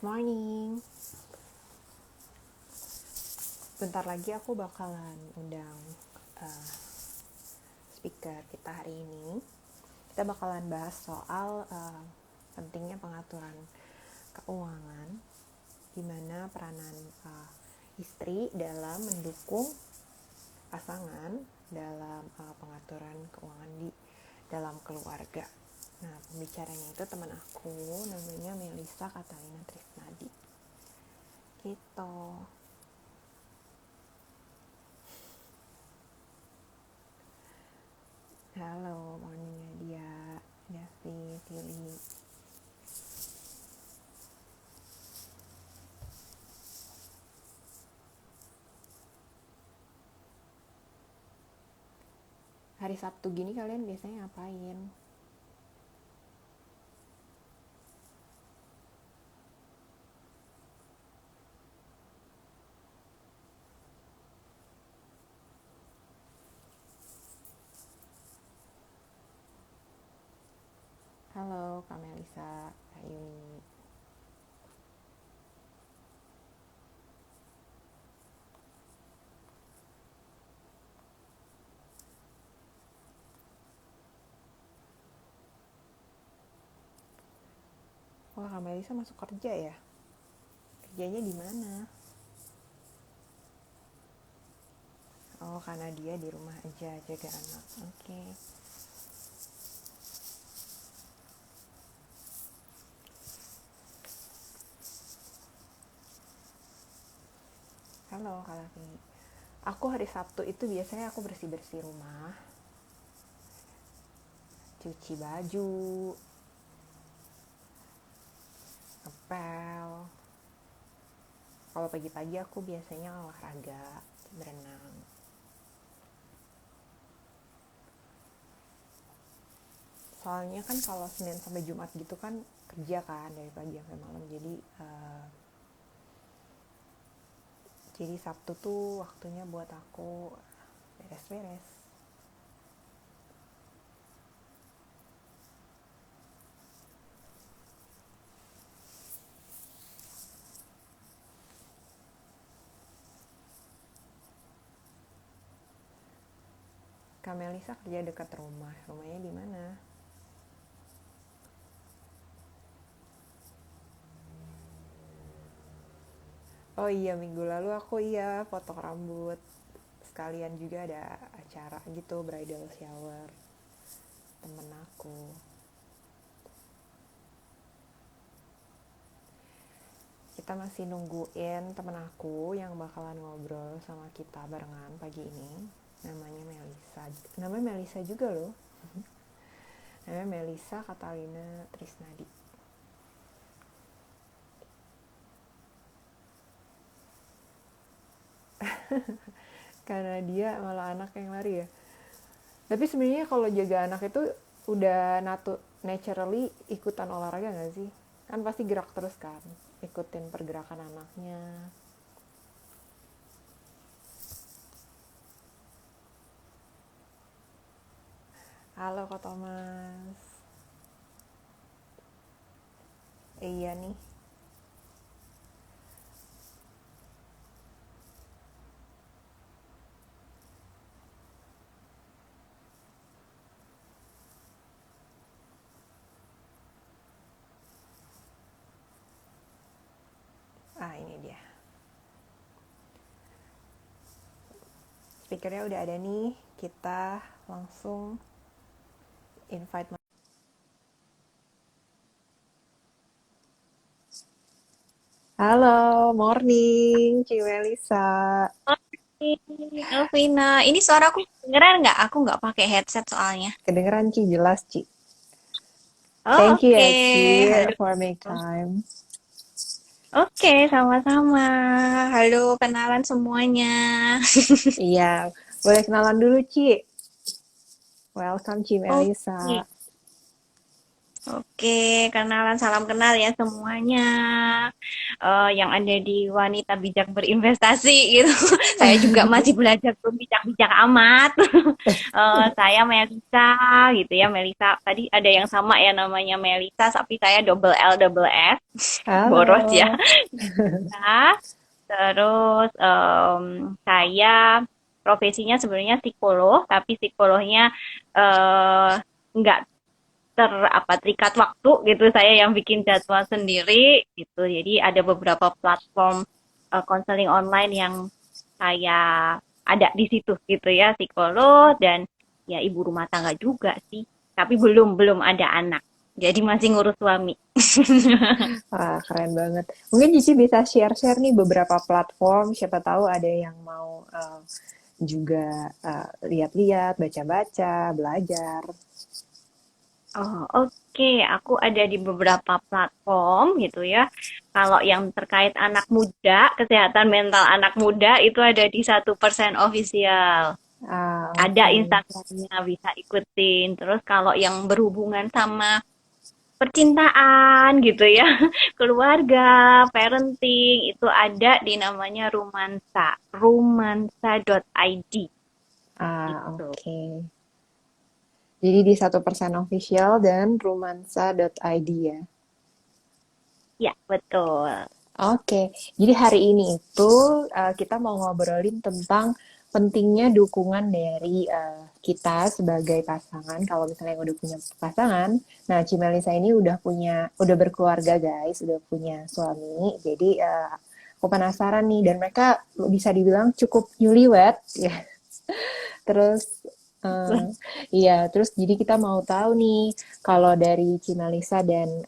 Morning. Bentar lagi aku bakalan undang uh, speaker kita hari ini. Kita bakalan bahas soal pentingnya pengaturan keuangan, gimana peranan istri dalam mendukung pasangan dalam pengaturan keuangan di dalam keluarga. Nah, pembicaranya itu teman aku, namanya Melisa Catalina Trisnadi. Gitu. Halo, morningnya dia, Davi, Tili. Hari Sabtu gini kalian biasanya ngapain? Halo, Kak Melisa, Kak Yuni. Wah, Kak Melisa masuk kerja ya? Kerjanya di mana? Oh, karena dia di rumah aja jaga anak. Oke. Halo, Kak Lavi. Aku hari Sabtu itu biasanya aku bersih-bersih rumah, cuci baju, ngepel. Kalau pagi-pagi aku biasanya olahraga, berenang. Soalnya kan kalau Senin sampai Jumat gitu kan kerja kan dari pagi sampai malam, jadi Sabtu tuh waktunya buat aku beres-beres. Kak Melisa kerja dekat rumah. Rumahnya di mana? Oh iya, minggu lalu aku potong rambut. Sekalian juga ada acara gitu, bridal shower temen aku. Kita masih nungguin temen aku yang bakalan ngobrol sama kita barengan pagi ini. Namanya Melisa. Namanya Melisa juga loh. Namanya Melisa Catalina Trisnadi. Karena dia malah anak yang lari ya. Tapi sebenarnya kalau jaga anak itu udah naturally ikutan olahraga nggak sih? Kan pasti gerak terus kan, ikutin pergerakan anaknya. Halo Kak Thomas. Iya nih. Ah, ini dia. Speakernya udah ada nih. Kita langsung invite. Halo, morning, Ci Melisa. Oke, Elvina, ini suaraku kedengeran nggak? Aku nggak pakai headset soalnya. Kedengeran Ci, jelas Ci. Oh, Thank you oke. ya Ci Halo. for make time. Oke, sama-sama. Halo, kenalan semuanya. Iya, boleh kenalan dulu Ci. Welcome Ci Oke. Melisa. Oke, kenalan salam kenal ya semuanya. Yang ada di Wanita Bijak Berinvestasi gitu. Saya juga masih belajar belum bijak-bijak amat. Saya Melisa gitu ya, Melisa. Tadi ada yang sama ya namanya Melisa, tapi saya double L double S. Boros ya. Halo. Nah, terus saya profesinya sebenarnya psikolog, tapi psikolognya eh, nggak terikat waktu gitu. Saya yang bikin jadwal sendiri gitu. Jadi ada beberapa platform konseling online yang saya ada di situ gitu ya, psikolog dan ya ibu rumah tangga juga sih. Tapi belum belum ada anak. Jadi masih ngurus suami. Wah, keren banget. Mungkin Cici bisa share-share nih beberapa platform, siapa tahu ada yang mau juga lihat-lihat, baca-baca, belajar. Oh, oke. Aku ada di beberapa platform gitu ya. Kalau yang terkait anak muda, kesehatan mental anak muda itu ada di 1% official. Ada Oke. Instagramnya bisa ikutin. Terus kalau yang berhubungan sama percintaan gitu ya, keluarga, parenting itu ada di namanya Rumansa, rumansa.id gitu. Oke. Jadi di 1% official dan romansa.id ya. Ya, betul. Oke, jadi hari ini itu kita mau ngobrolin tentang pentingnya dukungan dari kita sebagai pasangan. Kalau misalnya udah punya pasangan, nah Cimelisa ini udah berkeluarga guys, udah punya suami. Jadi aku penasaran nih, dan mereka bisa dibilang cukup newlywed ya. Terus eh, iya, terus jadi kita mau tahu nih kalau dari Cimelisa dan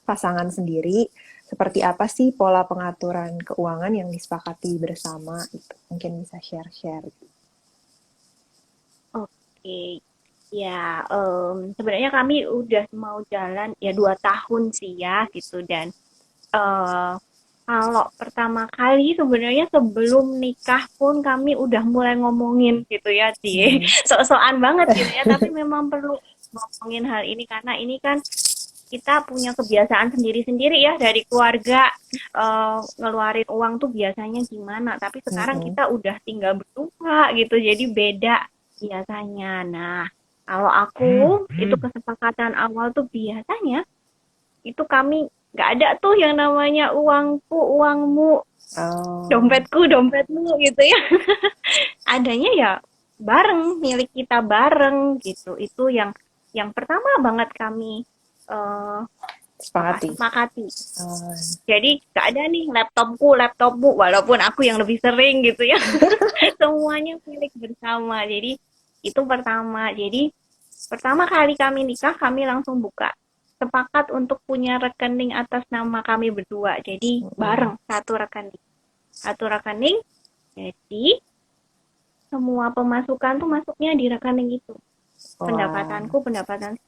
pasangan sendiri, seperti apa sih pola pengaturan keuangan yang disepakati bersama gitu. Mungkin bisa share-share. Oke, ya sebenarnya kami udah mau jalan ya 2 tahun sih ya gitu dan eh kalau pertama kali sebenarnya sebelum nikah pun kami udah mulai ngomongin gitu ya di Hmm. sok-sokan banget gitu ya tapi memang perlu ngomongin hal ini karena ini kan kita punya kebiasaan sendiri-sendiri ya dari keluarga ngeluarin uang tuh biasanya gimana tapi sekarang Mm-mm. kita udah tinggal berdua gitu jadi beda biasanya. Nah, kalau aku itu kesepakatan awal tuh biasanya itu kami nggak ada tuh yang namanya uangku, uangmu, Oh. dompetku, dompetmu gitu ya. Adanya ya bareng, milik kita bareng gitu. Itu yang pertama banget kami eh, Sepakati. sepakati. Oh. Jadi nggak ada nih laptopku, laptopmu, walaupun aku yang lebih sering gitu ya. Semuanya milik bersama. Jadi itu pertama. Jadi pertama kali kami nikah, kami langsung buka. Sepakat untuk punya rekening atas nama kami berdua. Jadi Mm-mm. bareng satu rekening. Satu rekening. Jadi semua pemasukan tuh masuknya di rekening itu. Wah. Pendapatanku, pendapatan.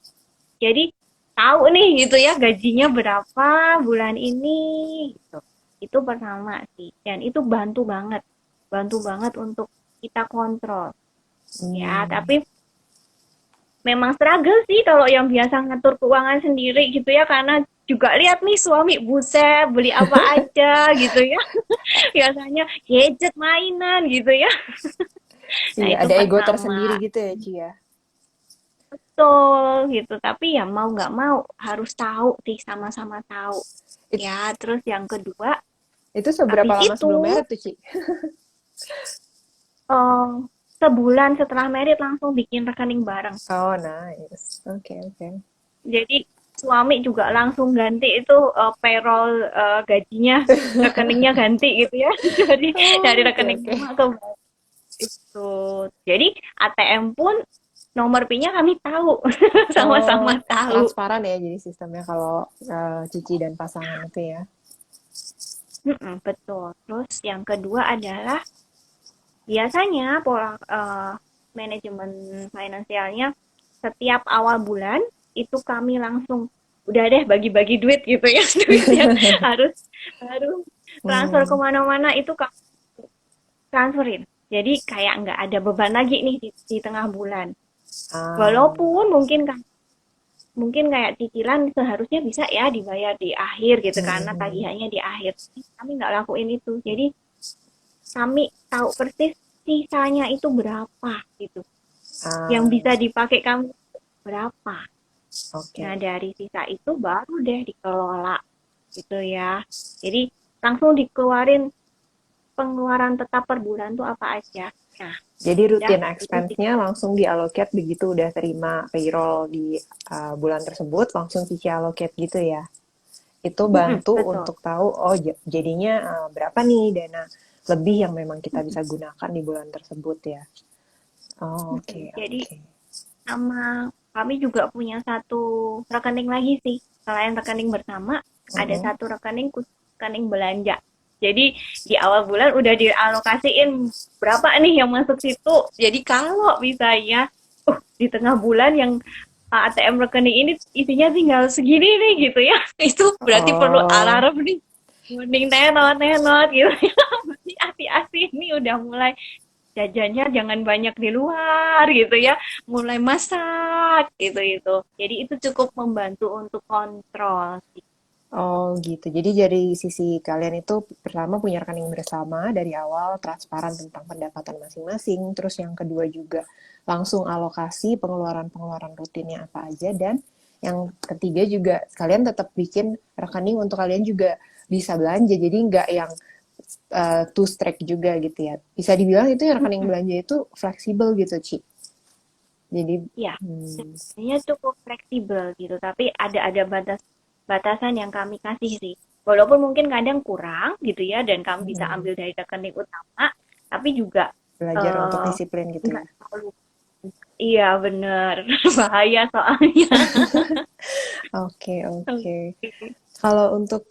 Jadi tahu nih gitu ya gajinya berapa bulan ini gitu. Itu pertama sih. Dan itu bantu banget. Bantu banget untuk kita kontrol. Ya, Hmm. tapi memang struggle sih kalau yang biasa ngatur keuangan sendiri gitu ya karena juga lihat nih suami buset beli apa aja gitu ya biasanya gadget mainan gitu ya. Nah Iya, itu ada ego tersendiri pertama gitu ya, Ci ya. betul gitu tapi ya mau nggak mau harus tahu sih sama-sama tahu It- ya. Terus yang kedua itu seberapa habis lama itu sebelum merit tuh, Ci? eh, sebulan setelah merit langsung bikin rekening bareng. Oh, nice. Oke, oke. Jadi suami juga langsung ganti itu payroll gajinya, rekeningnya ganti gitu ya. Jadi dari Oh, oke, rekening oke. lama ke itu. Jadi ATM pun nomor PIN-nya kami tahu, Oh, sama-sama tahu. transparan ya jadi sistemnya kalau Cici dan pasangan itu ya. Betul. Terus yang kedua adalah biasanya pola manajemen finansialnya setiap awal bulan itu kami langsung udah deh bagi-bagi duit gitu ya duitnya harus harus transfer Hmm. kemana-mana itu kami transferin jadi kayak nggak ada beban lagi nih di tengah bulan Ah. walaupun mungkin kan mungkin kayak cicilan seharusnya bisa ya dibayar di akhir gitu karena Hmm. tagihannya di akhir. Kami nggak lakuin itu. Jadi kami tahu persis sisanya itu berapa gitu. Yang Ah, bisa dipakai kami berapa. Nah, oke. dari sisa itu baru deh dikelola gitu ya. Jadi langsung dikeluarin pengeluaran tetap per bulan tuh apa aja. Nah, Jadi udah rutin itu sih. expense-nya langsung diallocate begitu udah terima payroll di bulan tersebut, langsung Cici allocate gitu ya. Itu Mm-mm, bantu betul. untuk tahu, oh jadinya berapa nih dana lebih yang memang kita bisa gunakan di bulan tersebut ya. Oh, oke, Jadi oke. sama kami juga punya satu rekening lagi sih. Selain rekening bersama, ada Mm-mm. satu rekening khusus rekening belanja. Jadi di awal bulan udah dialokasiin berapa nih yang masuk situ. Jadi kalau misalnya di tengah bulan yang ATM rekening ini isinya tinggal segini nih gitu ya. Itu berarti perlu Oh, alarm nih. Mending tenot, tenot gitu ya. Berarti hati-hati ini udah mulai jajannya jangan banyak di luar gitu ya, mulai masak gitu itu, jadi itu cukup membantu untuk kontrol sih. oh gitu. Jadi dari sisi kalian itu pertama punya rekening bersama dari awal, transparan tentang pendapatan masing-masing. Terus yang kedua juga langsung alokasi pengeluaran-pengeluaran rutinnya apa aja. Dan yang ketiga juga kalian tetap bikin rekening untuk kalian juga bisa belanja. Jadi nggak yang too strict juga gitu ya. Bisa dibilang itu yang rekening Mm-mm. belanja itu fleksibel gitu, Ci. Jadi, Ya, hmm, sebenarnya cukup fleksibel gitu, tapi ada batasan yang kami kasih sih, walaupun mungkin kadang kurang gitu ya dan kami bisa hmm, ambil dari rekening utama, tapi juga belajar untuk eh disiplin gitu nggak ya. terlalu. Iya bener. Bahaya soalnya. Oke, oke. Kalau untuk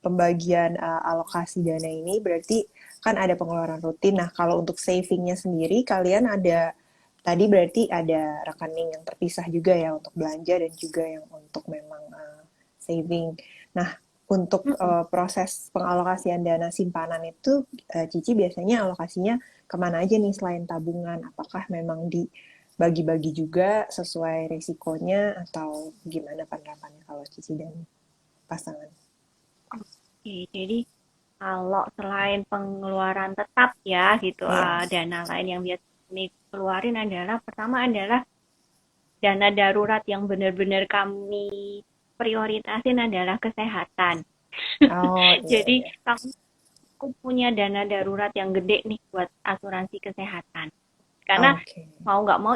pembagian alokasi dana ini berarti kan ada pengeluaran rutin. Nah, kalau untuk savingnya sendiri, kalian ada tadi berarti ada rekening yang terpisah juga ya untuk belanja dan juga yang untuk memang saving. Nah, untuk Mm-mm. proses pengalokasian dana simpanan itu, Cici biasanya alokasinya kemana aja nih selain tabungan? Apakah memang dibagi-bagi juga sesuai risikonya atau gimana penerapannya kalau Cici dan pasangan? Oke, jadi kalau selain pengeluaran tetap ya gitu, Iya. dana lain yang biasa kami keluarin adalah pertama adalah dana darurat yang benar-benar kami prioritasin adalah kesehatan. Oh, iya, Jadi iya. aku punya dana darurat yang gede nih buat asuransi kesehatan. Karena Oke. mau nggak mau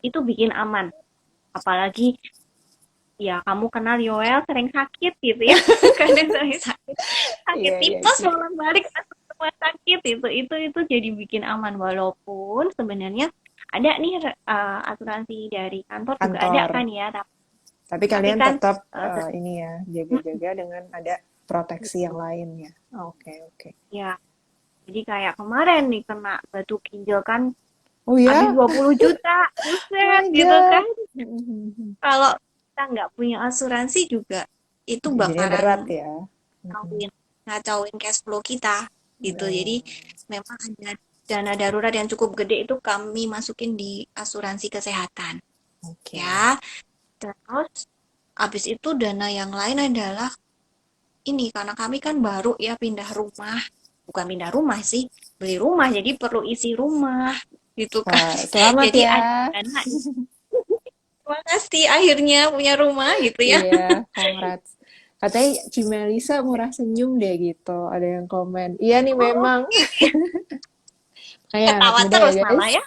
itu bikin aman. Apalagi ya kamu kenal Yoel sering sakit gitu ya. Kadang sering sakit. Sakit Iya, iya, tipes Ci. bolak-balik masuk rumah sakit itu jadi bikin aman walaupun sebenarnya ada nih asuransi dari kantor juga ada Kantor. kan ya, tapi, Tapi tapi kalian kan tetap eh, se- ini ya, jaga-jaga dengan ada proteksi yang gitu. lain ya. Oke, oke. Ya, jadi kayak kemarin nih kena batu ginjal kan Oh habis ya? 20 juta, Oh buset my gitu kan. God. Kalau kita nggak punya asuransi juga itu Jadinya bakaran berat ya. ngacauin, ngacauin cash flow kita gitu. Jadi Oh, memang ada dana darurat yang cukup gede itu kami masukin di asuransi kesehatan oke. ya. Terus habis itu dana yang lain adalah ini karena kami kan baru ya pindah rumah. Bukan pindah rumah sih, beli rumah jadi perlu isi rumah gitu kan. Wah, selamat Jadi ya. ada dana. Terima kasih akhirnya punya rumah gitu ya. Iya, congrats. Katanya Cimelisa murah senyum deh gitu. Ada yang komen. Iya nih Oh, memang. Kayak anak ketawa muda ya terus guys. malah ya.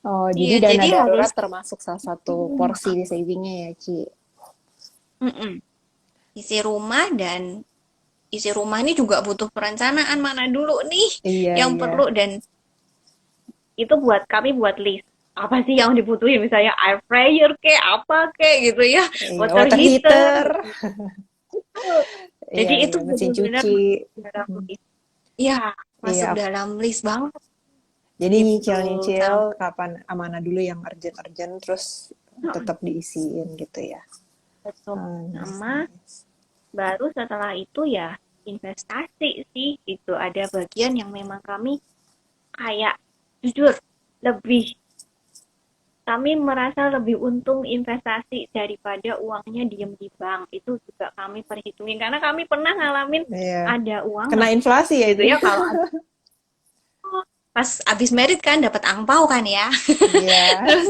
Oh, jadi Iya, dana jadi harus darurat termasuk salah satu porsi di savingnya ya, Ci. mm-mm, isi rumah dan isi rumah ini juga butuh perencanaan mana dulu nih Iya, yang iya. perlu dan itu buat kami buat list apa sih yang dibutuhin misalnya air fryer ke apa ke gitu ya, Iya, water water heater heater. gitu. Iya, Jadi itu iya, mesin benar-benar cuci. masuk dalam Mm, list. Ya, masuk iya, dalam list banget jadi gitu. nyicil-nyicil Sama, kapan amanah dulu yang urgent-urgent terus tetap diisiin gitu ya. Oh, nice, sama nice. baru setelah itu ya investasi sih itu ada bagian yang memang kami kayak jujur lebih kami merasa lebih untung investasi daripada uangnya diem di bank. Itu juga kami perhitungin karena kami pernah ngalamin Iya. ada uang Kena inflasi ya gitu itu. ya kalau ada pas abis merit kan dapat angpau kan ya. Iya. Terus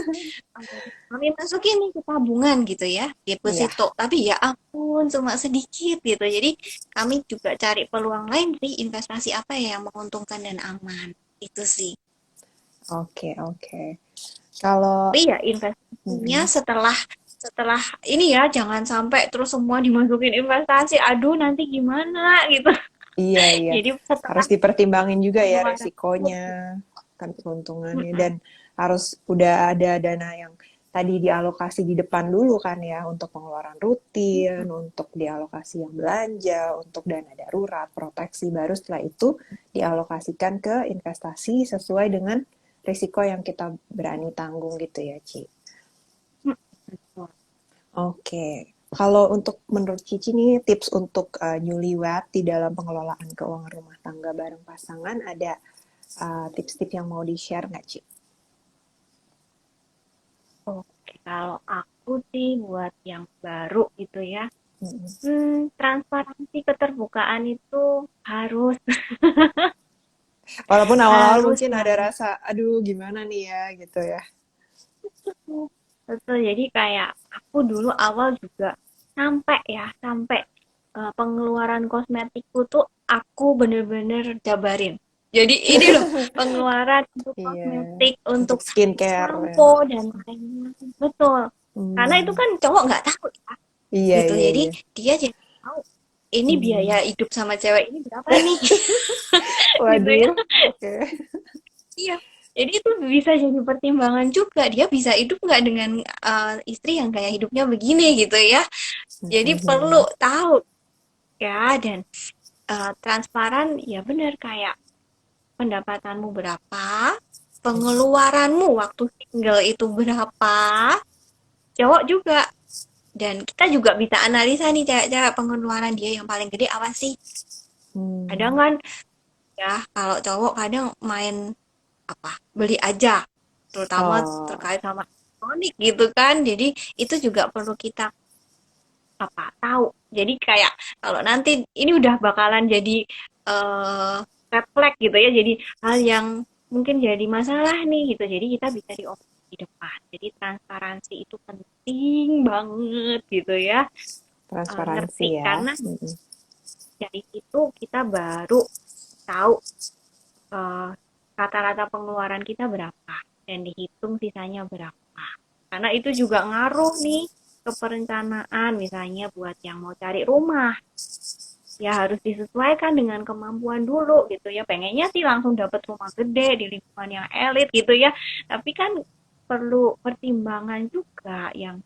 kami masukin nih ke tabungan gitu ya, Iya. deposito. Tapi ya ampun, cuma sedikit gitu. Jadi kami juga cari peluang lain sih, investasi apa ya yang menguntungkan dan aman. Itu sih. Oke, oke. Kalau Tapi ya investasinya mm-mm. setelah setelah ini ya, jangan sampai terus semua dimasukin investasi. Aduh, nanti gimana gitu. Iya, iya. Jadi Harus setelah dipertimbangin juga ya pengeluaran. resikonya, kan keuntungannya. Mm-mm. Dan harus udah ada dana yang tadi dialokasi di depan dulu kan ya, untuk pengeluaran rutin, untuk dialokasi yang belanja, untuk dana darurat, proteksi. Baru setelah itu dialokasikan ke investasi sesuai dengan risiko yang kita berani tanggung gitu ya, Ci. Mm-mm. Oke. Kalau untuk menurut Cici nih tips untuk newlywed di dalam pengelolaan keuangan rumah tangga bareng pasangan ada tips-tips yang mau di-share nggak, Ci? Oke, kalau aku sih buat yang baru gitu ya, Mm-mm. transparansi keterbukaan itu harus Walaupun awal-awal harus mungkin ada banget. rasa, aduh gimana nih ya gitu ya. Betul, jadi kayak aku dulu awal juga sampai pengeluaran kosmetikku tuh aku bener-bener jabarin. Jadi ini loh pengeluaran untuk Iya, kosmetik, untuk untuk skincare ya. sampo dan lain-lain. Betul. Karena itu Hmm. kan cowok nggak tahu ya, Iya, gitu. iya, Jadi iya. dia jadi tahu ini biaya Hmm. hidup sama cewek ini berapa nih, gitu ya. Waduh, oke. Iya. Jadi itu bisa jadi pertimbangan juga. Dia bisa hidup nggak dengan istri yang kayak hidupnya begini gitu ya. Jadi perlu Mhm. tahu ya dan transparan ya benar kayak pendapatanmu berapa, pengeluaranmu waktu single itu berapa, cowok juga. Dan kita juga bisa analisa nih cewek-cewek pengeluaran dia yang paling gede apa sih? Kadang Hmm. kan ya kalau cowok kadang main apa beli aja terutama Oh, terkait sama elektronik gitu kan jadi itu juga perlu kita apa tahu jadi kayak kalau nanti ini udah bakalan jadi eh red flag gitu ya jadi hal yang mungkin jadi masalah nih gitu jadi kita bisa diomongin di depan jadi transparansi itu penting banget gitu ya. transparansi Ngerti ya. karena Mhm. dari situ kita baru tahu eh, rata-rata pengeluaran kita berapa dan dihitung sisanya berapa. Karena itu juga ngaruh nih ke perencanaan misalnya buat yang mau cari rumah. Ya harus disesuaikan dengan kemampuan dulu gitu ya. Pengennya sih langsung dapat rumah gede di lingkungan yang elit gitu ya. Tapi kan perlu pertimbangan juga yang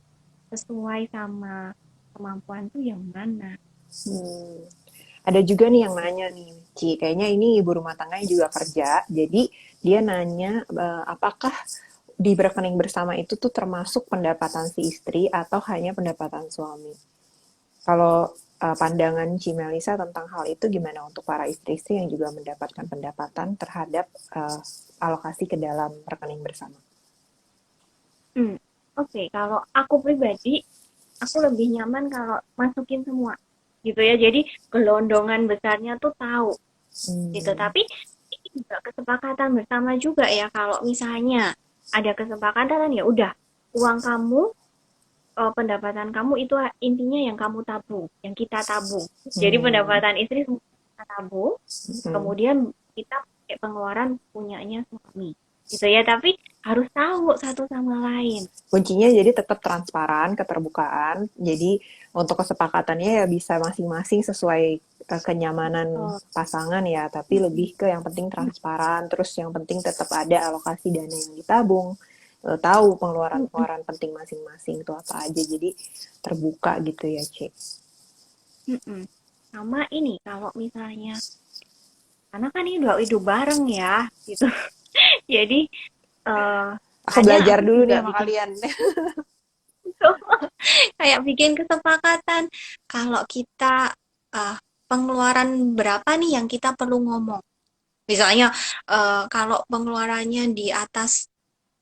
sesuai sama kemampuan tuh yang mana. Hmm. Ada juga nih yang nanya nih, Ci, kayaknya ini ibu rumah tangganya juga kerja, jadi dia nanya apakah di rekening bersama itu tuh termasuk pendapatan si istri atau hanya pendapatan suami. Kalau pandangan Ci Melisa tentang hal itu gimana untuk para istri-istri yang juga mendapatkan pendapatan terhadap uh, alokasi ke dalam rekening bersama? Hmm, Oke, kalau aku pribadi aku lebih nyaman kalau masukin semua gitu ya jadi gelondongan besarnya tuh tahu gitu Hmm. tapi ini juga kesepakatan bersama juga ya kalau misalnya ada kesepakatan ya udah uang kamu pendapatan kamu itu intinya yang kamu tabung yang kita tabung jadi Hmm. pendapatan istri semua kita tabung Hmm. kemudian kita pakai pengeluaran punyanya suami gitu ya tapi harus tahu satu sama lain. Kuncinya jadi tetap transparan, keterbukaan. Jadi untuk kesepakatannya ya bisa masing-masing sesuai kenyamanan Oh, pasangan ya, tapi lebih ke yang penting transparan, terus yang penting tetap ada alokasi dana yang ditabung, tahu pengeluaran-pengeluaran penting masing-masing itu apa aja, jadi terbuka gitu ya, Cek. sama ini kalau misalnya karena kan ini udah hidup bareng ya gitu jadi eh Aku kadang belajar aku dulu juga nih sama bikin kalian. kayak bikin kesepakatan kalau kita eh, pengeluaran berapa nih yang kita perlu ngomong misalnya kalau pengeluarannya di atas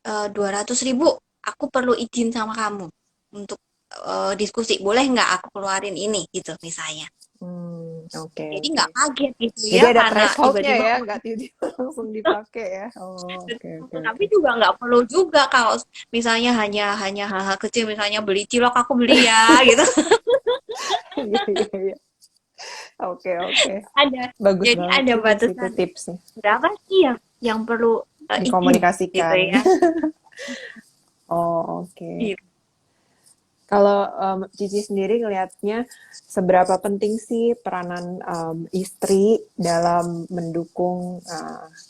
200.000 aku perlu izin sama kamu untuk diskusi, boleh nggak aku keluarin ini gitu misalnya. Oke, Jadi oke. nggak kaget gitu Jadi ya ada karena thresholdnya tiba-tiba ya, nggak tiba-tiba langsung dipakai ya. Oh, oke, oke, tapi oke. juga nggak perlu juga kalau misalnya hanya hanya hal-hal kecil, misalnya beli cilok aku beli ya gitu. Iya, iya, iya. Oke, oke. Ada, Bagus jadi banget ada sih ke situ batasan tipsnya. berapa sih yang perlu izin gitu Dikomunikasikan. ya. Oh, oke. Gitu. Kalau Cici sendiri ngelihatnya seberapa penting sih peranan istri dalam mendukung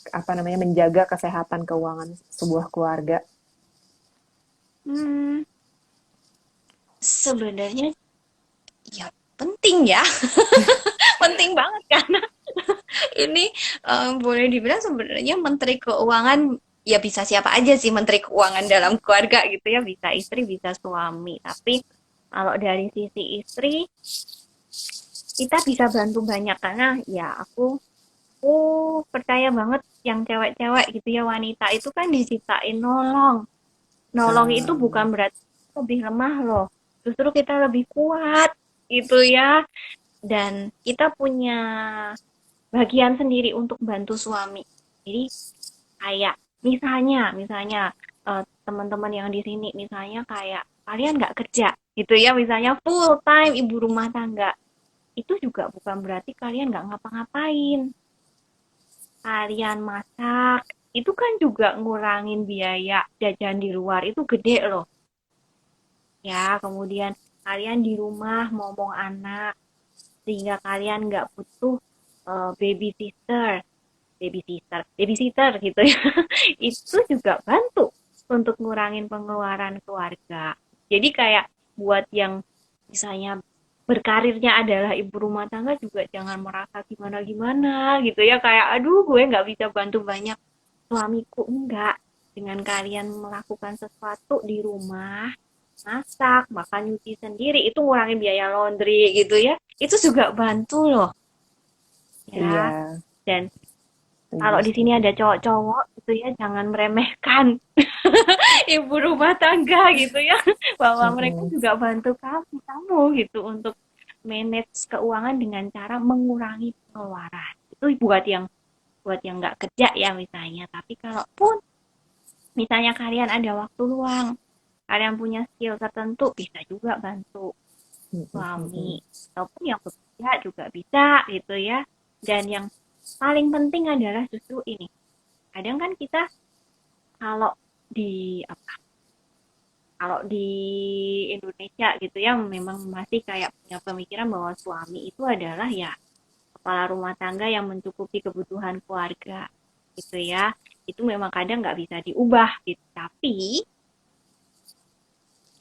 apa namanya menjaga kesehatan keuangan sebuah keluarga? Hmm, sebenarnya ya penting ya, penting banget karena ini boleh dibilang sebenarnya Menteri Keuangan ya bisa siapa aja sih Menteri Keuangan dalam keluarga gitu ya, bisa istri bisa suami. Tapi kalau dari sisi istri kita bisa bantu banyak karena ya aku percaya banget yang cewek-cewek gitu ya, wanita itu kan diciptain nolong. Nolong itu bukan Um, berarti lebih lemah loh. Justru kita lebih kuat gitu ya. Dan kita punya bagian sendiri untuk bantu suami. Jadi kayak misalnya teman-teman yang di sini misalnya kayak kalian nggak kerja gitu ya, misalnya full time ibu rumah tangga, itu juga bukan berarti kalian nggak ngapa-ngapain. Kalian masak itu kan juga ngurangin biaya jajan di luar, itu gede loh ya. Kemudian kalian di rumah ngomong anak sehingga kalian nggak butuh babysitter, babysitter gitu ya. Itu juga bantu untuk ngurangin pengeluaran keluarga. Jadi kayak buat yang misalnya berkarirnya adalah ibu rumah tangga juga jangan merasa gimana-gimana gitu ya. Kayak aduh gue nggak bisa bantu banyak suamiku, enggak. Dengan kalian melakukan sesuatu di rumah, masak, makan nyuci sendiri, itu ngurangin biaya laundry gitu ya. Itu juga bantu loh ya. iya, Dan setuju, kalau di sini setuju. ada cowok-cowok gitu ya, jangan meremehkan ibu rumah tangga gitu ya, bahwa mereka Mm-mm. juga bantu kamu gitu untuk manage keuangan dengan cara mengurangi pengeluaran. Itu buat yang nggak kerja ya misalnya. Tapi kalaupun misalnya kalian ada waktu luang, kalian punya skill tertentu, bisa juga bantu suami Mm-mm. ataupun yang bekerja juga bisa gitu ya. Dan yang paling penting adalah justru ini. Kadang kan kita kalau di apa, kalau di Indonesia gitu ya memang masih kayak punya pemikiran bahwa suami itu adalah ya kepala rumah tangga yang mencukupi kebutuhan keluarga gitu ya. Itu memang kadang nggak bisa diubah gitu. Tapi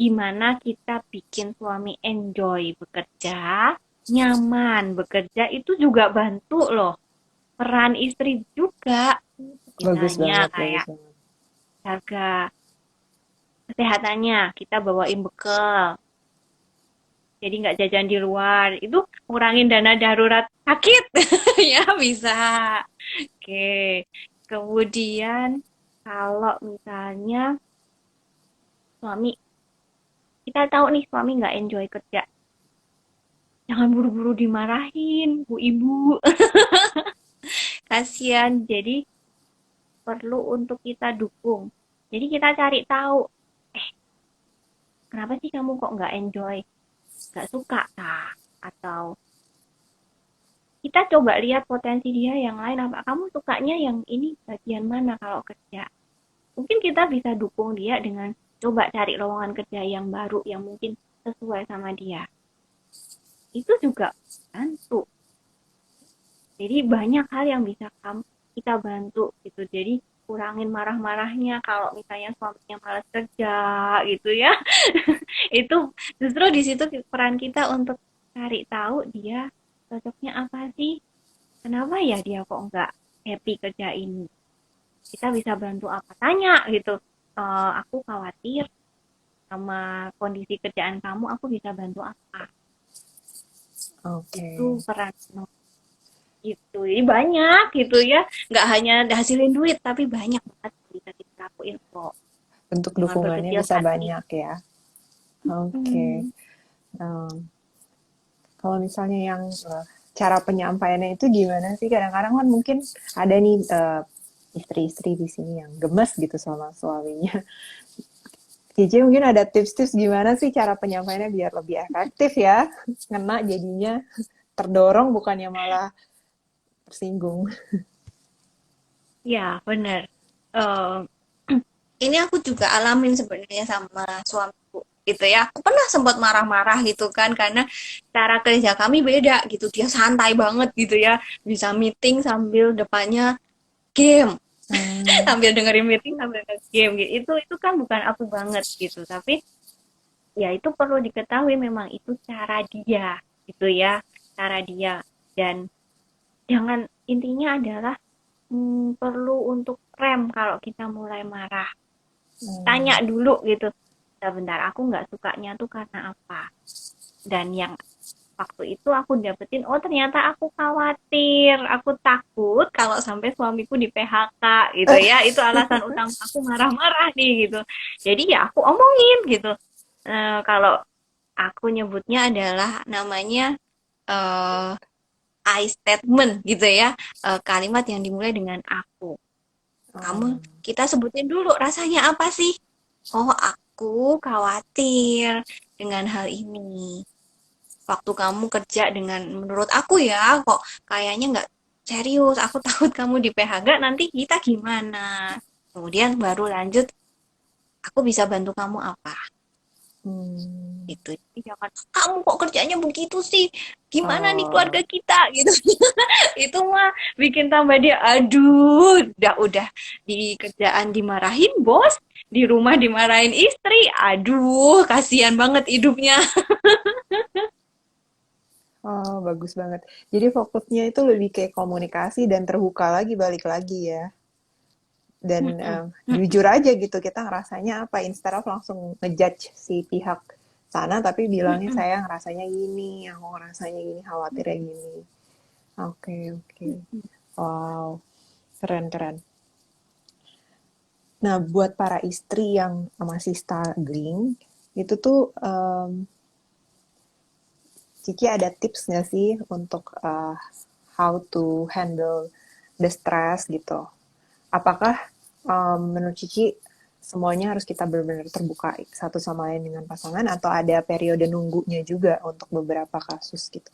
gimana kita bikin suami enjoy bekerja, nyaman bekerja, itu juga bantu loh. Peran istri juga, Bagus misalnya banget, bagus kayak banget. jaga kesehatannya, kita bawain bekal, jadi nggak jajan di luar, itu ngurangin dana darurat sakit ya bisa. Oke, kemudian kalau misalnya suami, kita tahu nih suami nggak enjoy kerja, jangan buru-buru dimarahin bu ibu. Kasihan, jadi perlu untuk kita dukung. Jadi kita cari tahu, eh kenapa sih kamu kok nggak enjoy, nggak suka kah, atau kita coba lihat potensi dia yang lain, apa kamu sukanya yang ini bagian mana kalau kerja. Mungkin kita bisa dukung dia dengan coba cari lowongan kerja yang baru yang mungkin sesuai sama dia. Itu juga bantu. Jadi banyak hal yang bisa kita bantu gitu. Jadi kurangin marah-marahnya kalau misalnya suaminya malas kerja gitu ya. Itu justru di situ peran kita untuk cari tahu dia cocoknya apa sih. Kenapa ya dia kok nggak happy kerja ini? Kita bisa bantu apa? Tanya gitu. Aku khawatir sama kondisi kerjaan kamu, aku bisa bantu apa? Oke. Itu peran gitu. Jadi banyak gitu ya. Nggak hanya hasilin duit, tapi banyak banget yang bisa kita lakuin kok. bentuk Jangan dukungannya berkecil bisa hati. banyak ya. Oke. Em, Kalau misalnya yang cara penyampaiannya itu gimana sih? Kadang-kadang kan mungkin ada nih istri-istri di sini yang gemes gitu sama suaminya. Cici mungkin ada tips-tips gimana sih cara penyampaiannya biar lebih efektif ya? Ngena jadinya terdorong bukannya malah tersinggung. Ya, benar. Eh, ini aku juga alamin sebenarnya sama suamiku gitu ya. Aku pernah sempat marah-marah gitu kan karena cara kerja kami beda gitu. Dia santai banget gitu ya. Bisa meeting sambil depannya game, Hmm, sambil dengerin meeting sambil nge game gitu. Itu kan bukan aku banget gitu. Tapi ya itu perlu diketahui memang itu cara dia gitu ya. Cara dia dan jangan intinya adalah perlu untuk rem kalau kita mulai marah. Tanya hmm. dulu gitu. Bentar, aku nggak sukanya tuh karena apa? Dan yang waktu itu aku dapetin, oh ternyata aku khawatir, aku takut kalau sampai suamiku di PHK gitu ya. Itu alasan utama aku marah-marah nih gitu. Jadi ya aku omongin gitu. Kalau aku nyebutnya adalah namanya eh I statement gitu ya. Kalimat yang dimulai dengan aku. Kamu Oh, kita sebutin dulu rasanya apa sih? Oh, aku khawatir dengan hal ini. Waktu kamu kerja dengan menurut aku ya, kok kayaknya nggak serius. Aku takut kamu di PHK, nanti kita gimana? Kemudian baru lanjut, aku bisa bantu kamu apa? hmm. Gitu. Jadi jangan, kamu kok kerjanya begitu sih? Gimana nih keluarga Oh, kita? Gitu. Itu mah bikin tambah dia, aduh, udah di kerjaan dimarahin bos, di rumah dimarahin istri, aduh, kasihan banget hidupnya. oh, bagus banget. Jadi fokusnya itu lebih kayak komunikasi dan terbuka lagi, balik lagi ya. Dan Mm-mm, mm-mm. jujur aja gitu, kita ngerasanya apa, instead of langsung ngejudge si pihak sana, tapi bilangnya Mm-mm. saya ngerasanya gini, aku ngerasanya gini, khawatirnya gini. Oke, oke. Wow, keren, keren. Nah, buat para istri yang masih struggling, itu tuh Cici ada tips nggak sih untuk how to handle the stress gitu? Apakah menurut Cici semuanya harus kita benar-benar terbuka satu sama lain dengan pasangan atau ada periode nunggunya juga untuk beberapa kasus gitu?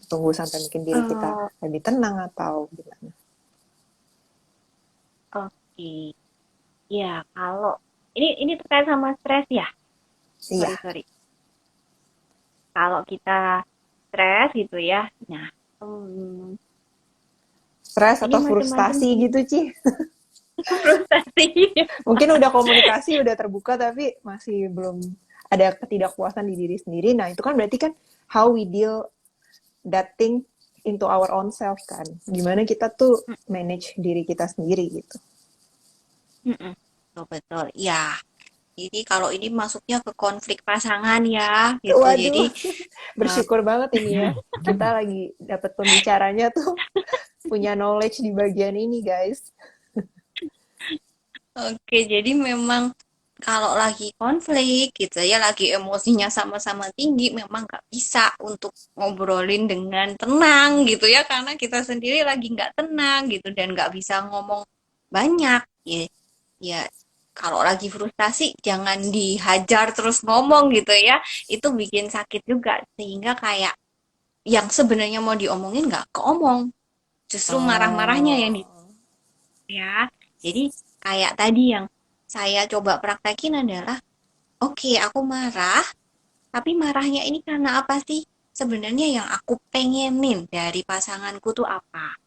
Tunggu sampai mungkin diri kita Eh, lebih tenang atau gimana? oke, ya kalau ini terkait sama stres ya, Iya, sorry. Kalau kita stres gitu ya, nah hmm, stres ini atau macam-macam frustasi sih gitu, Ci. frustasi. Mungkin udah komunikasi, udah terbuka, tapi masih belum ada ketidakpuasan di diri sendiri. Nah, itu kan berarti kan how we deal that thing into our own self kan. Gimana kita tuh manage diri kita sendiri gitu. Mm-mm. Betul, betul. Ya, jadi kalau ini masuknya ke konflik pasangan ya, gitu. Waduh, Jadi, uh, bersyukur banget ini ya. Kita lagi dapat pembicaranya tuh punya knowledge di bagian ini, guys. oke, jadi memang kalau lagi konflik gitu ya, lagi emosinya sama-sama tinggi, memang nggak bisa untuk ngobrolin dengan tenang gitu ya, karena kita sendiri lagi nggak tenang gitu dan nggak bisa ngomong banyak. Ya, ya kalau lagi frustasi jangan dihajar terus ngomong gitu ya, itu bikin sakit juga sehingga kayak yang sebenarnya mau diomongin nggak keomong, justru marah-marahnya yang di Oh, ya. Jadi kayak tadi yang saya coba praktekin adalah, oke, aku marah, tapi marahnya ini karena apa sih? Sebenarnya yang aku pengenin dari pasanganku tuh apa?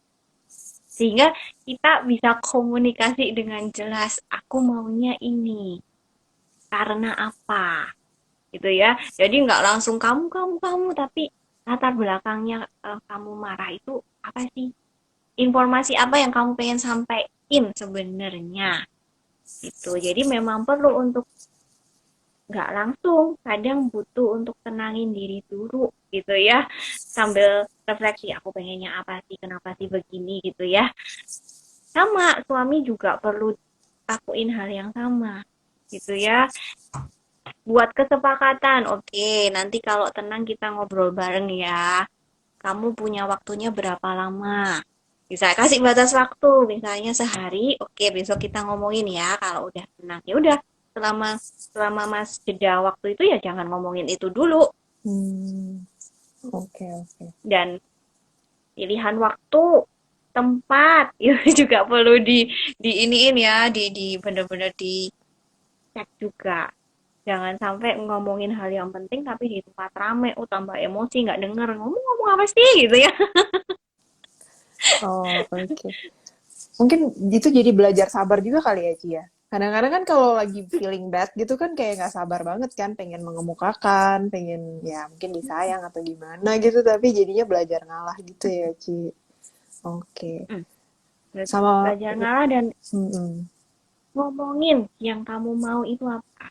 Sehingga kita bisa komunikasi dengan jelas, aku maunya ini, karena apa? Gitu ya. Jadi nggak langsung kamu, tapi latar belakangnya kamu marah itu apa sih? Informasi apa yang kamu pengen sampaikan sebenarnya? Gitu. Jadi memang perlu untuk nggak langsung, kadang butuh untuk tenangin diri dulu gitu ya, sambil refleksi aku pengennya apa sih, kenapa sih begini gitu ya. Sama suami juga perlu lakuin hal yang sama gitu ya. Buat kesepakatan, oke, nanti kalau tenang kita ngobrol bareng ya. Kamu punya waktunya berapa lama? Bisa kasih batas waktu, misalnya sehari. Oke, besok kita ngomongin ya. Kalau udah tenang, ya udah. Selama selama Mas jeda waktu itu ya jangan ngomongin itu dulu. Hmm, oke, oke. Dan pilihan waktu, tempat itu juga perlu di iniin ya, di bener-bener dicek juga. Jangan sampai ngomongin hal yang penting tapi di tempat rame, tambah emosi, nggak denger ngomong-ngomong apa sih gitu ya. Oh, oke. Mungkin itu jadi belajar sabar juga kali ya, Ci ya. Kadang-kadang kan kalau lagi feeling bad gitu kan kayak nggak sabar banget kan, pengen mengemukakan, pengen ya mungkin disayang atau gimana gitu, tapi jadinya belajar ngalah gitu ya, Ci. Oke. Hmm, Sama, belajar ngalah dan mm-mm. ngomongin yang kamu mau itu apa.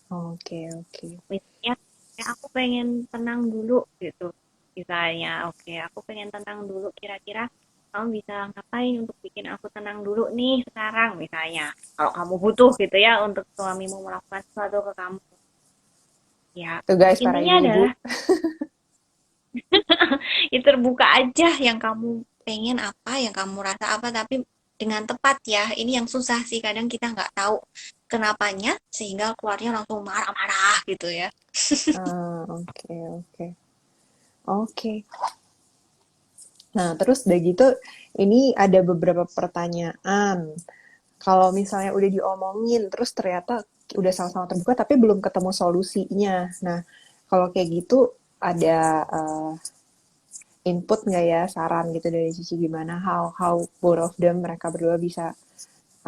Oke, oke. Misalnya, ya aku pengen tenang dulu gitu. Misalnya, oke, aku pengen tenang dulu. Kira-kira kamu bisa ngapain untuk bikin aku tenang dulu nih sekarang misalnya. Kalau kamu butuh gitu ya untuk suamimu melakukan sesuatu ke kamu. Ya, Tuh guys, para intinya ibu-ibu. adalah ya terbuka aja yang kamu pengen apa, yang kamu rasa apa, tapi dengan tepat ya. Ini yang susah sih, kadang kita nggak tahu kenapanya, sehingga keluarnya langsung marah-marah gitu ya. Ah, oke, oke. Oke. Nah, terus udah gitu, ini ada beberapa pertanyaan. Kalau misalnya udah diomongin, terus ternyata udah sama-sama terbuka, tapi belum ketemu solusinya. Nah, kalau kayak gitu, ada input nggak ya, saran gitu dari Cici gimana, how both of them, mereka berdua bisa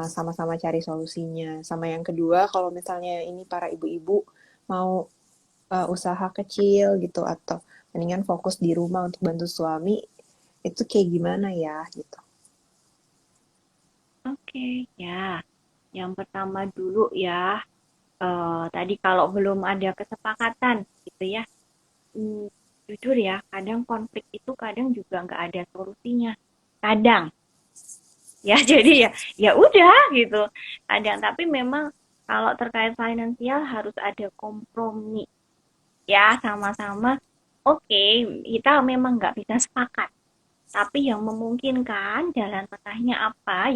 sama-sama cari solusinya. Sama yang kedua, kalau misalnya ini para ibu-ibu mau usaha kecil gitu, atau mendingan fokus di rumah untuk bantu suami, itu kayak gimana ya gitu. Oke, ya. Yang pertama dulu ya, tadi kalau belum ada kesepakatan gitu ya, hmm, jujur ya, kadang konflik itu kadang juga nggak ada solusinya. Kadang, ya jadi ya udah gitu. Kadang, tapi memang kalau terkait finansial harus ada kompromi ya sama-sama. Oke, kita memang nggak bisa sepakat, tapi yang memungkinkan jalan tengahnya apa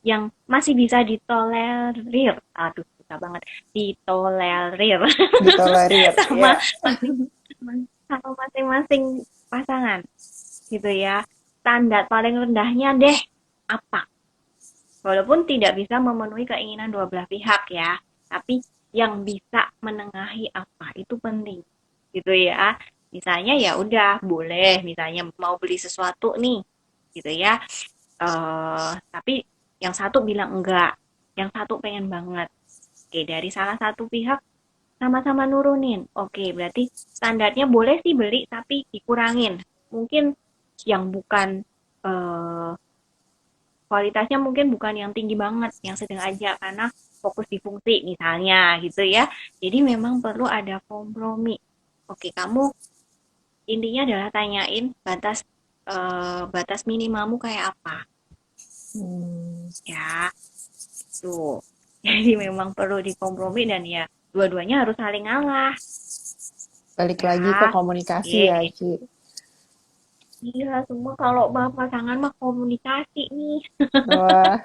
yang masih bisa ditolerir. Aduh, susah banget. Ditolerir Ditolerir, sama ya. masing sama masing-masing pasangan gitu ya. Standar paling rendahnya deh apa? Walaupun tidak bisa memenuhi keinginan dua belah pihak ya, tapi yang bisa menengahi apa itu penting gitu ya. Misalnya ya udah boleh, misalnya mau beli sesuatu nih gitu ya, tapi yang satu bilang enggak, yang satu pengen banget. Oke, dari salah satu pihak sama-sama nurunin. Oke, berarti standarnya boleh sih beli, tapi dikurangin. Mungkin yang bukan eh, kualitasnya mungkin bukan yang tinggi banget, yang sedang aja karena fokus di fungsi misalnya gitu ya. Jadi memang perlu ada kompromi. Oke, kamu intinya adalah tanyain batas minimalmu kayak apa Hmm, ya. Tuh. Jadi memang perlu dikompromi dan ya dua-duanya harus saling ngalah balik lagi ke ya. komunikasi Ye, ya, Ci. gila semua kalau pasangan mah komunikasi nih. Wah,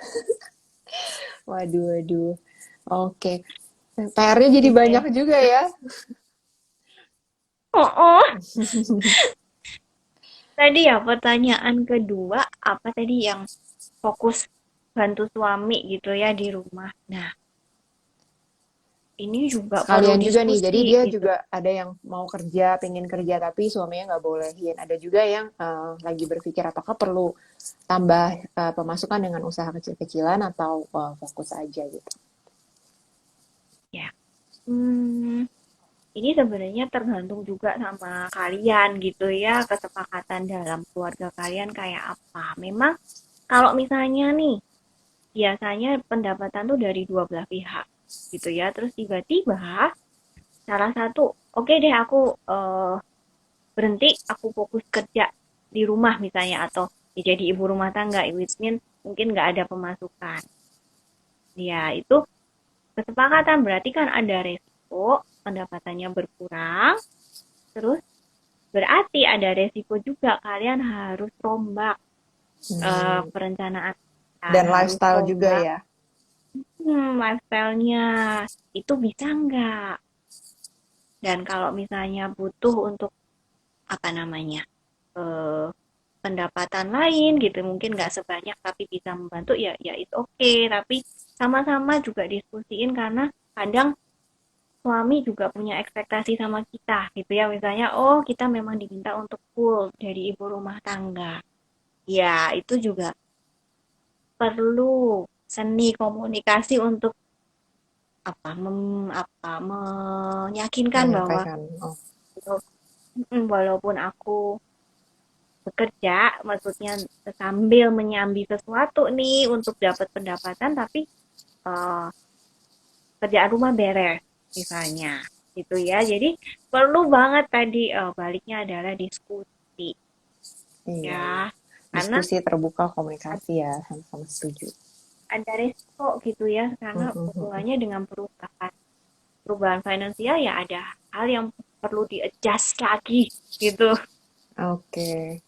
waduh, waduh. Oke. PR-nya jadi Gitu banyak ya. juga ya. Oh, oh. Tadi ya pertanyaan kedua apa tadi yang fokus bantu suami gitu ya di rumah. Nah, ini juga perlu Sekalian juga nih, jadi diskusi dia gitu. juga ada yang mau kerja, pengen kerja, tapi suaminya nggak bolehin. Ada juga yang lagi berpikir apakah perlu tambah pemasukan dengan usaha kecil-kecilan atau fokus aja gitu. Ya. Hmm, ini sebenarnya tergantung juga sama kalian gitu ya, kesepakatan dalam keluarga kalian kayak apa. Memang kalau misalnya nih, biasanya pendapatan tuh dari dua belah pihak gitu ya. Terus tiba-tiba salah satu, oke deh aku berhenti, aku fokus kerja di rumah misalnya atau ya jadi ibu rumah tangga, which mean mungkin nggak ada pemasukan. Ya, itu kesepakatan berarti kan ada resiko pendapatannya berkurang, terus berarti ada resiko juga kalian harus rombak Hmm. perencanaan Dan harus lifestyle juga rombak ya. lifestyle-nya itu bisa nggak? Dan kalau misalnya butuh untuk apa namanya eh, pendapatan lain gitu mungkin nggak sebanyak tapi bisa membantu ya ya itu oke tapi sama-sama juga diskusiin karena kadang suami juga punya ekspektasi sama kita gitu ya misalnya oh kita memang diminta untuk full dari ibu rumah tangga ya itu juga perlu seni komunikasi untuk meyakinkan bahwa Menyampaikan. Oh, walaupun aku bekerja, maksudnya sambil menyambi sesuatu nih untuk dapat pendapatan, tapi uh, kerjaan rumah beres, misalnya, gitu ya. Jadi perlu banget tadi baliknya adalah diskusi, iya, iya. ya, karena Diskusi terbuka, komunikasi ya, sama-sama setuju. ada resiko gitu ya, karena hubungannya dengan perubahan finansial ya ada hal yang perlu di-adjust lagi, gitu. Oke,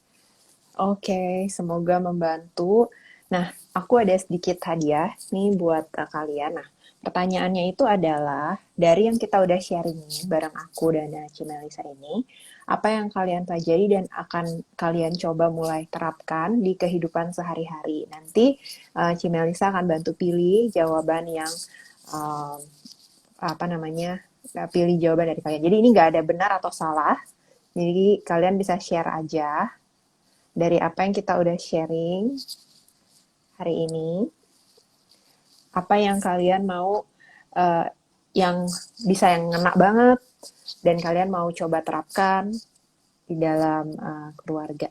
oke, semoga membantu. Nah, aku ada sedikit hadiah nih buat kalian. Nah, pertanyaannya itu adalah dari yang kita udah sharing nih bareng aku dan Cimelisa ini, apa yang kalian pelajari dan akan kalian coba mulai terapkan di kehidupan sehari-hari. Nanti Cimelisa akan bantu pilih jawaban yang um, apa namanya, pilih jawaban dari kalian. Jadi ini nggak ada benar atau salah. Jadi kalian bisa share aja dari apa yang kita udah sharing hari ini, apa yang kalian mau, uh, yang bisa yang ngena banget, dan kalian mau coba terapkan di dalam keluarga.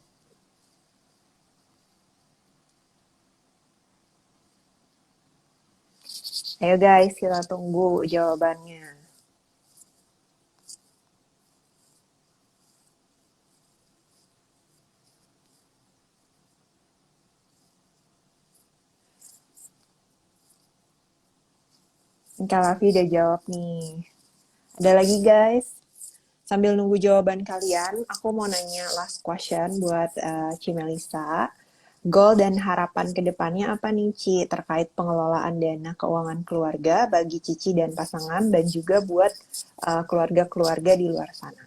Ayo guys, kita tunggu jawabannya. Kak Lavi udah jawab nih. Ada lagi guys? Sambil nunggu jawaban kalian, aku mau nanya last question buat Cimelisa. Goal dan harapan kedepannya apa nih Ci terkait pengelolaan dana keuangan keluarga bagi Cici dan pasangan dan juga buat keluarga-keluarga di luar sana?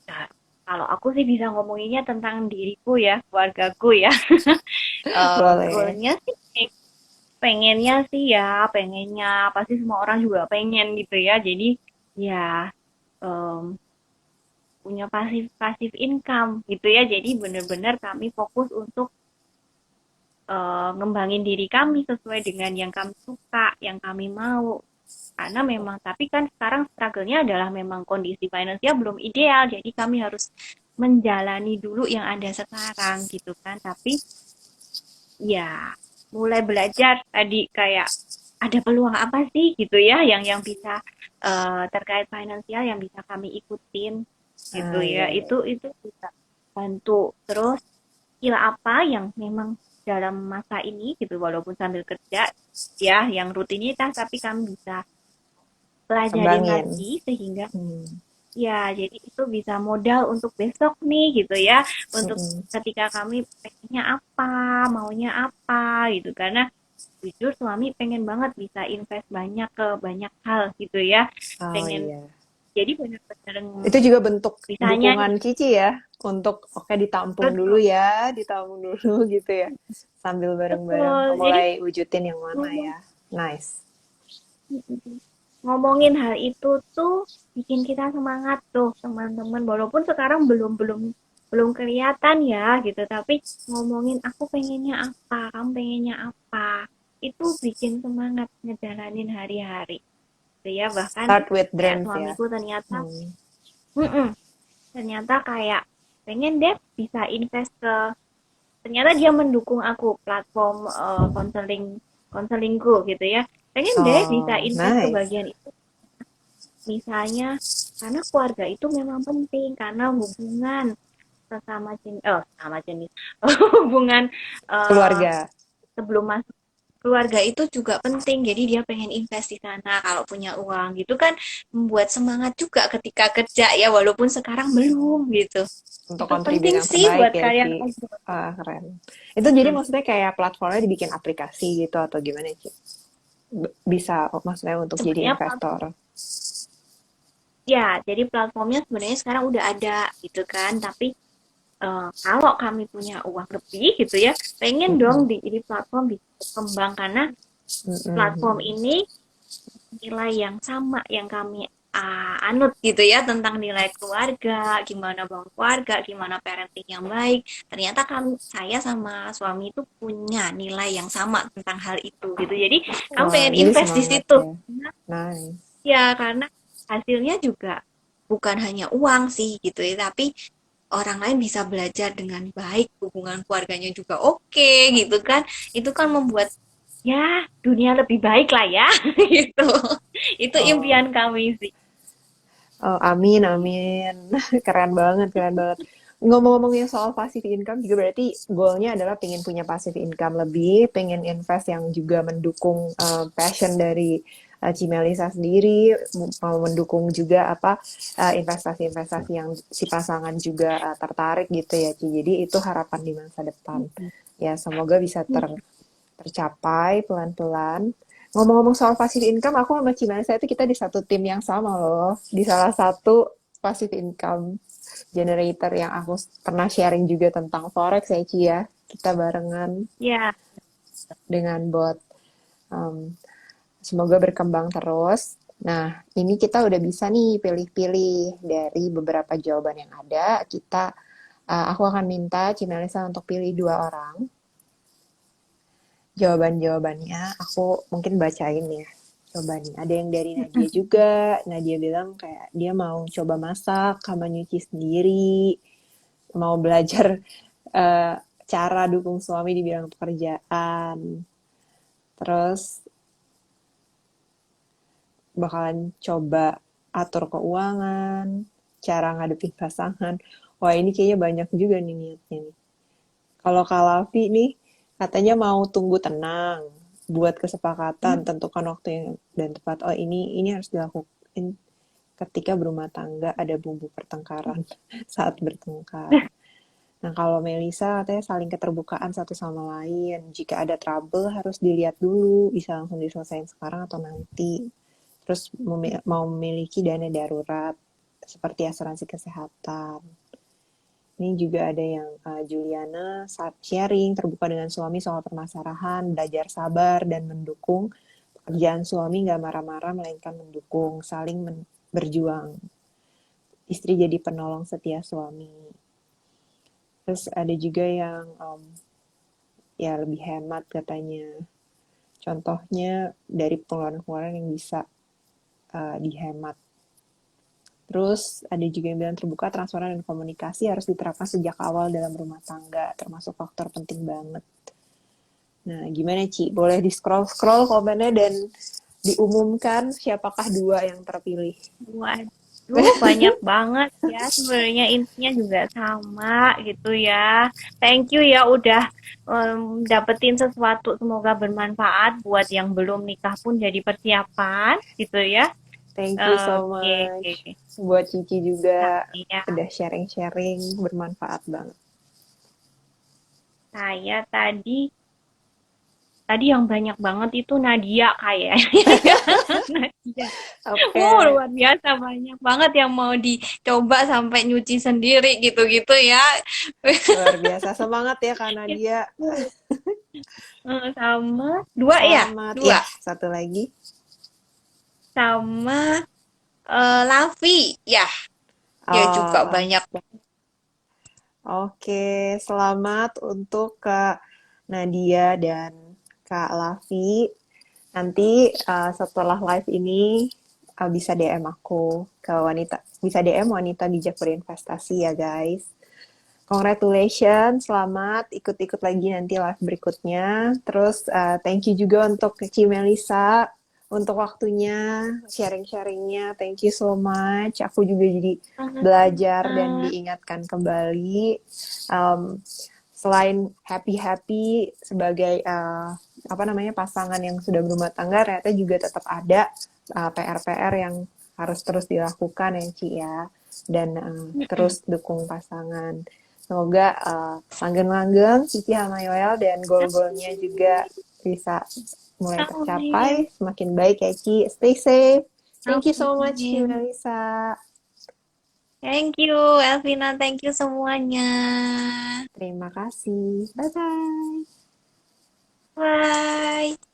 Nah, kalau aku sih bisa ngomonginnya tentang diriku ya, keluargaku ya. Boleh. Goalnya sih pengennya pasti semua orang juga pengen gitu ya. Jadi ya em, punya pasif pasif income gitu ya. Jadi benar-benar kami fokus untuk ngembangin diri kami sesuai dengan yang kami suka, yang kami mau. Karena memang tapi kan sekarang struggle-nya adalah memang kondisi finansial belum ideal. Jadi kami harus menjalani dulu yang ada sekarang gitu kan. Tapi ya mulai belajar tadi kayak ada peluang apa sih gitu ya yang bisa terkait finansial yang bisa kami ikutin gitu Iya, ya iya. itu bisa bantu terus skill apa yang memang dalam masa ini gitu walaupun sambil kerja ya yang rutinitas tapi kami bisa pelajarin Kembangin. lagi sehingga Hmm. ya jadi itu bisa modal untuk besok nih gitu ya untuk Mm-mm. ketika kami pengennya apa maunya apa gitu karena jujur suami pengen banget bisa invest banyak ke banyak hal gitu ya Oh pengen iya. jadi benar-benar Itu juga bentuk bisanya nih dukungan Cici ya untuk oke ditampung dulu betul ya, ditampung dulu gitu ya. Sambil bareng-bareng betul jadi mulai wujudin yang mana ngomong ya. Nice. ngomongin hal itu tuh bikin kita semangat tuh teman-teman walaupun sekarang belum belum belum kelihatan ya gitu tapi ngomongin aku pengennya apa kamu pengennya apa itu bikin semangat ngejalanin hari-hari gitu ya bahkan Start with kayak dreams ya. suamiku ternyata Hmm. ternyata kayak pengen deh bisa invest ke ternyata dia mendukung aku platform konselingku gitu ya pengen deh bisa Oh, invest ke nice. bagian itu misalnya karena keluarga itu memang penting karena hubungan sama jenis hubungan eh, Keluarga. sebelum masuk keluarga itu juga penting. Jadi dia pengen invest di sana kalau punya uang gitu kan, membuat semangat juga ketika kerja ya, walaupun sekarang belum gitu. Untuk Itu kontribut penting yang sih terbaik buat ya, kalian Ci. ngobrol. Ah, keren. Itu jadi Mm. maksudnya kayak platformnya dibikin aplikasi gitu atau gimana, Ci? Bisa maksudnya untuk jadi Sebenarnya investor. ya, jadi platformnya sebenarnya sekarang udah ada gitu kan, tapi kalau kami punya uang lebih gitu ya, pengen Mm-mm. dong di platform bisa berkembang karena platform Mm-mm. ini nilai yang sama yang kami anut gitu ya, tentang nilai keluarga, gimana bangun keluarga, gimana parenting yang baik. Ternyata saya sama suami itu punya nilai yang sama tentang hal itu gitu. Jadi kami Wah, pengen jadi invest di semangat situ. ya. Nice. Ya, karena hasilnya juga bukan hanya uang sih gitu ya, tapi orang lain bisa belajar dengan baik, hubungan keluarganya juga oke gitu kan. Itu kan membuat ya dunia lebih baik lah ya gitu. Itu Oh, impian kami sih. oh, amin, amin. Keren banget, keren banget. Ngomong-ngomongin soal passive income juga berarti goalnya adalah pengen punya passive income lebih, pengen invest yang juga mendukung passion dari Cimelisa sendiri, mau mendukung juga apa investasi-investasi yang si pasangan juga tertarik gitu ya, Ci. Jadi itu harapan di masa depan. Ya, semoga bisa tercapai pelan-pelan. Ngomong-ngomong soal passive income, aku sama Cimelisa itu kita di satu tim yang sama loh. Di salah satu passive income generator yang aku pernah sharing juga tentang forex ya Ci ya. Kita barengan Ya, dengan bot. Um, Semoga berkembang terus. Nah, ini kita udah bisa nih pilih-pilih dari beberapa jawaban yang ada. Aku akan minta Cimelisa untuk pilih 2 orang. Jawaban-jawabannya aku mungkin bacain ya. Coba nih, ada yang dari Nadia juga. Nadia bilang kayak dia mau coba masak sama nyuci sendiri, mau belajar eh, cara dukung suami di bidang pekerjaan. Terus bakalan coba atur keuangan, cara ngadepin pasangan. Wah, ini kayaknya banyak juga nih niatnya nih. Kalau Kak Lavi nih, katanya mau tunggu tenang, buat kesepakatan, tentukan waktu yang dan tepat. Oh, ini harus dilakukan ketika berumah tangga ada bumbu pertengkaran saat bertengkar. Nah, kalau Melisa katanya saling keterbukaan satu sama lain. Jika ada trouble harus dilihat dulu, bisa langsung diselesaikan sekarang atau nanti. Terus mau memiliki dana darurat seperti asuransi kesehatan. Ini juga ada yang Juliana sharing terbuka dengan suami soal permasalahan, belajar sabar dan mendukung. Pekerjaan suami nggak marah-marah melainkan mendukung, saling berjuang. Istri jadi penolong setia suami. Terus ada juga yang ya lebih hemat katanya. Contohnya dari pengeluaran-pengeluaran yang bisa dihemat. Terus ada juga yang bilang terbuka, transparan, dan komunikasi harus diterapkan sejak awal dalam rumah tangga, termasuk faktor penting banget. Nah, gimana Ci? Boleh di-scroll-scroll komennya dan diumumkan siapakah 2 yang terpilih. waduh, banyak banget ya. Sebenarnya intinya juga sama gitu ya. Thank you ya udah dapetin sesuatu, semoga bermanfaat buat yang belum nikah pun jadi persiapan gitu ya. Thank you so Oke, much. oke. Buat Cici juga Saya, udah sharing-sharing, bermanfaat banget. saya tadi yang banyak banget itu Nadia kayaknya. Nadia. Oke, Luar biasa banyak banget yang mau dicoba sampai nyuci sendiri gitu-gitu ya. luar biasa. Semangat ya Kak Nadia. Sama dua ya, Selamat. Ya, dua satu lagi. sama Lavi ya, dia juga Oh, banyak banget. oke. Selamat untuk Kak Nadia dan Kak Lavi. Nanti setelah live ini bisa DM aku ke wanita. Bisa DM wanita bijak berinvestasi ya guys. Congratulations, selamat ikut-ikut lagi nanti live berikutnya. Terus thank you juga untuk Ci Melisa untuk waktunya, sharing-sharingnya. Thank you so much. Aku juga jadi belajar dan Sama-sama. diingatkan kembali. Um, Selain happy-happy sebagai apa namanya pasangan yang sudah berumah tangga, ternyata juga tetap ada PR-PR yang harus terus dilakukan ya Ci ya. Dan Mm-mm. terus dukung pasangan. Semoga langgeng-langgeng Cici sama Yoel dan goal-goalnya juga bisa mulai Amin. tercapai semakin baik ya Ci. Stay safe. Thank you so much Ci Amin. Melisa. Thank you, Elvina. Thank you semuanya. Terima kasih. Bye bye. Bye.